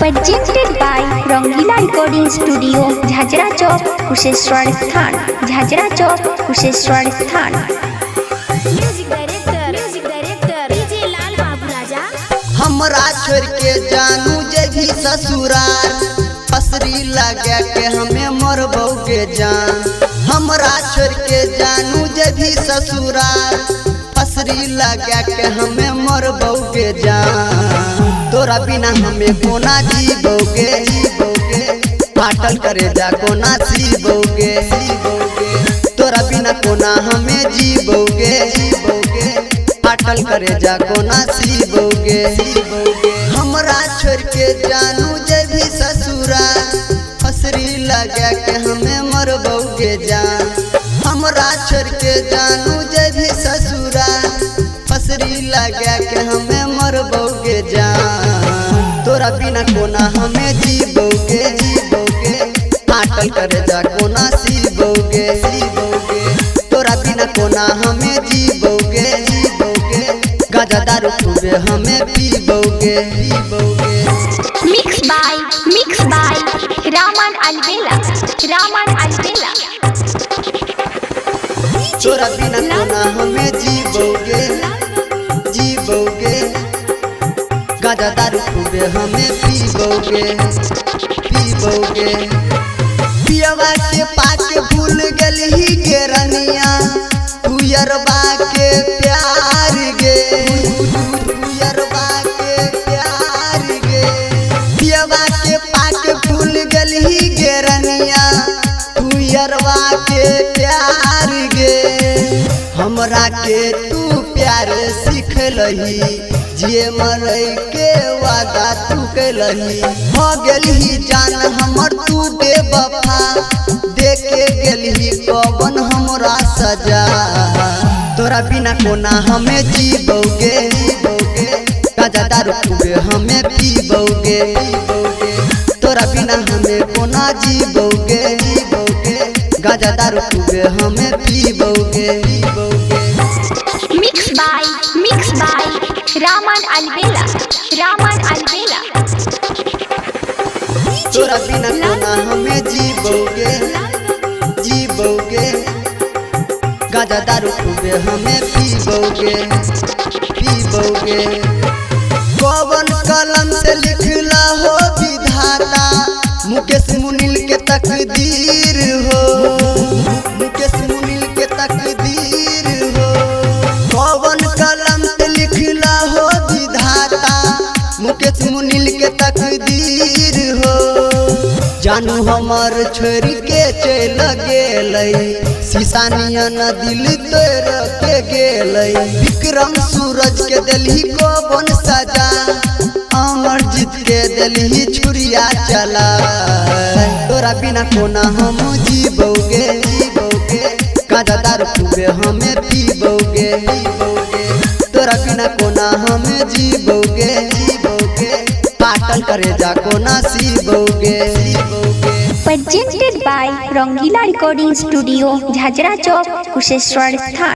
presented by Rangila recording studio Jhajhra Chowk Kusheshwar Sthan Jhajhra Chowk Kusheshwar स्थान। Music director DJ लाल बाबू राजा। हमरा छोड़ के जानू जे भी ससुराल फसरी लगा के हमें मरबोगे जान। हमरा छोड़ के जानू जे भी ससुराल फसरी लगा के हमें मरबोगे जान। तोरा बिना हमें कोना जीबोगे पाटल करे जा कोना सीबोगे तोरा बिना कोना हमें जीबोगे पाटल करे जा कोना सीबोगे। हमरा छोड़ के जानू जे भी ससुराल फसरी लगा के हमें मरबोगे जान। हमरा छोड़ के जानू जे भी ससुराल फसरी लगा के हमें मरबोगे जान। तोरा बिना कोना हमें जीबोगे पाटल करे जा कोना सीबोगे तोरा बिना कोना हमें जीबोगे गाजा दारू खूबे हमें पीबोगे। मिक्स बाय रामन अलबेला। तोरा बिना कोना हमें जीबोगे गाजा दारू खूबे हमें पीबोगे। पियवा के पाके भूल गली के रनिया पुयरबा के प्यार गे पियवा के पाके भूल गली के रनिया पुयरबा के प्यार गे। हमरा के तू प्यार सिखलही जिए मरई के वादा तू कैलही हो गेलही जान हमर तू बेवफा देके गेलही कवन हमरा सजा। तोरा बिना कोना हमें जीबोगे गाजा दारू खूबे हमें पीबोगे तोरा बिना हमें कोना जीबोगे गाजा दारू खूबे हमें पीबोगे। मिक्स बाय रामन अलबेला। तोरा बिना कोना हमें जीबोगे गाजा दारू खूबे हमें पीबोगे। कौन कलम से लिखला हो विधाता मुकेश मुनील के तकदीर हो कौन कलम से लिखला हो विधाता मुकेश मुनील के तकदीर हो। जानू हमर छोड़ के चल गेलै शीशानियन दिल तोड़ के गेलै। विक्रम सूरज के दिलही कौन सजा अमरजीत के दिलही छुरिया चला। तोरा बिना कोना हम जीबोगे गाजा दारू खूबे हमें पीबोगे तोरा बिना कोना हमें जीबोगे पाटल करे जा कोना सीबोगे। presented by Rangila recording studio Jhajhra Chowk Kusheshwar स्थान।